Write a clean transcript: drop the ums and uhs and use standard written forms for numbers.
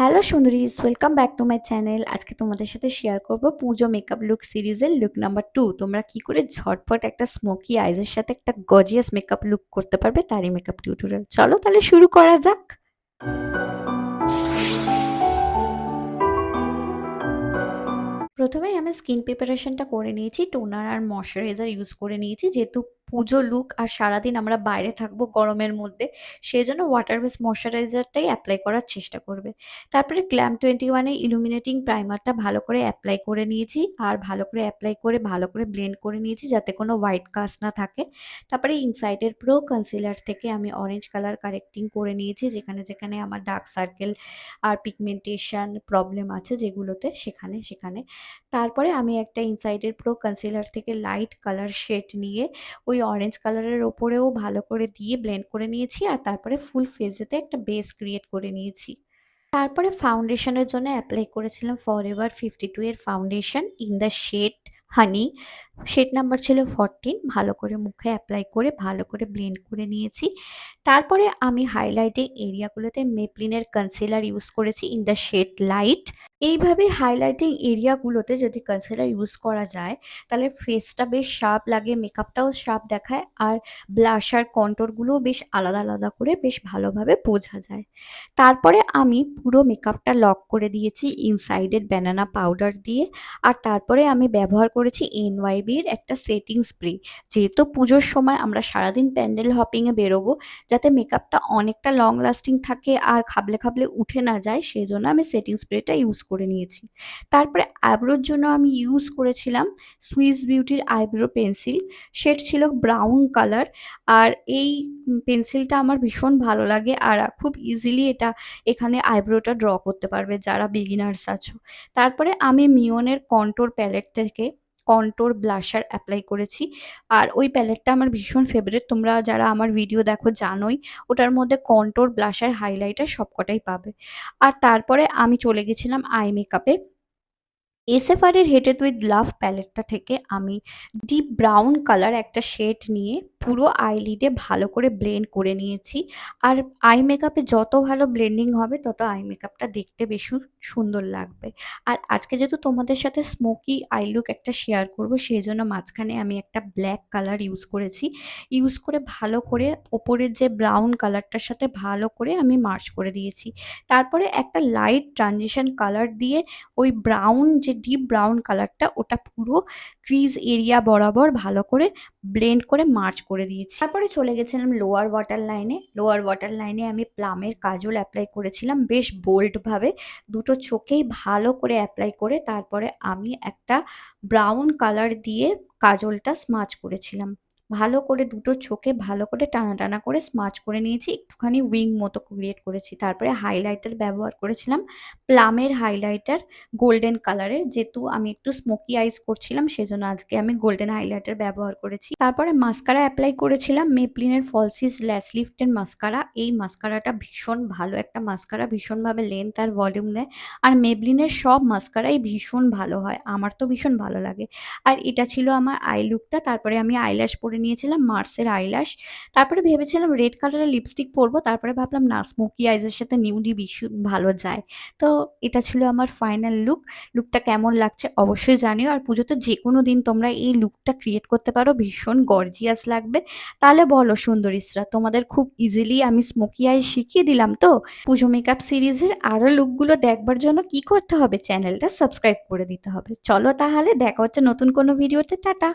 Hello সুন্দরীস, welcome back to my channel. আজকে তোমাদের সাথে শেয়ার করব পুজো মেকআপ লুক সিরিজের লুক নাম্বার 2। তোমরা কি করে ঝটপট একটা স্মোকি আইজের সাথে একটা গর্জিয়াস মেকআপ লুক করতে পারবে তারই মেকআপ টিউটোরিয়াল। চলো তাহলে শুরু করা যাক। প্রথমেই আমি স্কিন প্রিপারেশনটা করে নিয়েছি, টোনার আর ময়শ্চারাইজার ইউজ করে নিয়েছি। যেহেতু পুজো লুক আর সারাদিন আমরা বাইরে থাকবো গরমের মধ্যে, সেই জন্য ওয়াটার বেস ময়শ্চারাইজারটাই অ্যাপ্লাই করার চেষ্টা করবে। তারপরে গ্ল্যাম 21 ইলুমিনেটিং প্রাইমারটা ভালো করে অ্যাপ্লাই করে নিয়েছি, আর ভালো করে অ্যাপ্লাই করে ভালো করে ব্লেন্ড করে নিয়েছি যাতে কোনো হোয়াইট কাস্ট না থাকে। তারপরে ইনসাইডের প্রো কনসিলার থেকে আমি অরেঞ্জ কালার কারেক্টিং করে নিয়েছি, যেখানে যেখানে আমার ডার্ক সার্কেল আর পিগমেন্টেশন প্রবলেম আছে যেগুলোতে, সেখানে সেখানে। তারপরে আমি একটা ইনসাইডের প্রো কনসিলার থেকে লাইট কালার শেড নিয়ে ওই অরেঞ্জ কালারের ওপরেও ভালো করে দিয়ে ব্লেন্ড করে নিয়েছি, আর তারপরে ফুল ফেসেতে একটা বেস ক্রিয়েট করে নিয়েছি। তারপরে ফাউন্ডেশনের জন্য অ্যাপ্লাই করেছিলাম ফরএভার 52 এর foundation in the shade honey. Shade number ছিল 14। ভালো করে মুখে অ্যাপ্লাই করে ভালো করে ব্লেন্ড করে নিয়েছি। তারপরে আমি হাইলাইটিং এরিয়াগুলোতে মেবলিনের কনসিলার ইউজ করেছি ইন দ্য শেড লাইট। এইভাবে হাইলাইটিং এরিয়াগুলোতে যদি কনসিলার ইউজ করা যায় তাহলে ফেসটা বেশ শার্প লাগে, মেকআপটাও শার্প দেখায়, আর ব্লাশার কন্ট্রোরগুলোও বেশ আলাদা আলাদা করে বেশ ভালোভাবে বোঝা যায়। তারপরে আমি পুরো মেকআপটা লক করে দিয়েছি ইনসাইডেড ব্যানানা পাউডার দিয়ে, আর তারপরে আমি ব্যবহার করেছি এনওয়াইবির একটা সেটিং স্প্রে। যেহেতু পুজোর সময় আমরা সারাদিন প্যান্ডেল হপিংয়ে বেরোবো, যাতে মেকআপটা অনেকটা লং লাস্টিং থাকে আর খাবলে খাবলে উঠে না যায়, সেই জন্য আমি সেটিং স্প্রেটা ইউজ করে নিয়েছি। তারপরে আইব্রোর জন্য আমি ইউজ করেছিলাম সুইস বিউটির আইব্রো পেন্সিল। শেড ছিল ব্রাউন কালার, আর এই পেন্সিলটা আমার ভীষণ ভালো লাগে, আর খুব ইজিলি এখানে আইব্রোটা ড্র করতে পারবে যারা বিগিনার্স আছো। তারপরে আমি মিওনের কন্ট্রোর প্যালেট থেকে কন্ট্রোর ব্লাশার অ্যাপ্লাই করেছি, আর ওই প্যালেটটা আমার ভীষণ ফেভারিট। তোমরা যারা আমার ভিডিও দেখো জানোই, ওটার মধ্যে কন্ট্রোর ব্লাশার হাইলাইটার সবকটাই পাবে। আর তারপরে আমি চলে গেছিলাম আই মেকআপে। এসএফআর এর হেটেড উইথ লাভ প্যালেটটা থেকে আমি ডিপ ব্রাউন কালার একটা শেড নিয়ে পুরো আইলিডে ভালো করে ব্লেন্ড করে নিয়েছি। আর আই মেকআপে যত ভালো ব্লেন্ডিং হবে তত আই মেকআপটা দেখতে বেশি সুন্দর লাগবে। আর আজকে যেহেতু তোমাদের সাথে স্মোকি আই লুক একটা শেয়ার করব, সেই জন্য মাঝখানে আমি একটা ব্ল্যাক কালার ইউজ করেছি। ইউজ করে ভালো করে ওপরের যে ব্রাউন কালারটার সাথে ভালো করে আমি মার্চ করে দিয়েছি। তারপরে একটা লাইট ট্রানজিশন কালার দিয়ে ওই ব্রাউন যে ডিপ ব্রাউন কালারটা ওটা পুরো ক্রিজ এরিয়া বরাবর ভালো করে ব্লেন্ড করে মার্চ করে দিয়েছি। তারপরে চলে গেছিলাম লোয়ার ওয়াটার লাইনে। লোয়ার ওয়াটার লাইনে আমি প্লামের কাজল অ্যাপ্লাই করেছিলাম বেশ বোল্ডভাবে, দুটো চোখেই ভালো করে অ্যাপ্লাই করে। তারপরে আমি একটা ব্রাউন কালার দিয়ে কাজলটা স্মাচ করেছিলাম ভালো করে, দুটো চোখে ভালো করে টানা টানা করে স্মাচ করে নিয়েছি, একটুখানি উইং মতো ক্রিয়েট করেছি। তারপরে হাইলাইটার ব্যবহার করেছিলাম প্লামের হাইলাইটার গোল্ডেন কালারের। যেহেতু আমি একটু স্মোকি আইস করছিলাম, সেজন্য আজকে আমি গোল্ডেন হাইলাইটার ব্যবহার করেছি। তারপরে মাস্কারা অ্যাপ্লাই করেছিলাম মেবলিনের ফলসিস ল্যাশ লিফটের মাস্কারা। এই মাস্কারাটা ভীষণ ভালো একটা মাস্কারা, ভীষণভাবে লেন্থ আর ভলিউম নেয়, আর মেবলিনের সব মাস্কারাই ভীষণ ভালো হয়, আমার তো ভীষণ ভালো লাগে। আর এটা ছিল আমার আই লুকটা। তারপরে আমি আইল্যাশ পরে নিয়েছিলাম মার্সের আইল্যাশ। তারপরে ভেবেছিলাম রেড কালারের লিপস্টিক পরবো, তারপরে ভাবলাম না, স্মোকি আইজের সাথে নিউডি ভীষণ ভালো যায়। তো এটা ছিল আমার ফাইনাল লুক। লুকটা কেমন লাগছে অবশ্যই জানিও, আর পুজোতে যে কোনো দিন তোমরা এই লুকটা ক্রিয়েট করতে পারো, ভীষণ গর্জিয়াস লাগবে। তাহলে বলো সুন্দরীসরা, তোমাদের খুব ইজিলি আমি স্মোকি আই শিখিয়ে দিলাম তো। পুজো মেকআপ সিরিজের আরও লুকগুলো দেখবার জন্য কি করতে হবে, চ্যানেলটা সাবস্ক্রাইব করে দিতে হবে। চলো তাহলে দেখা হচ্ছে নতুন কোনো ভিডিওতে। টাটা।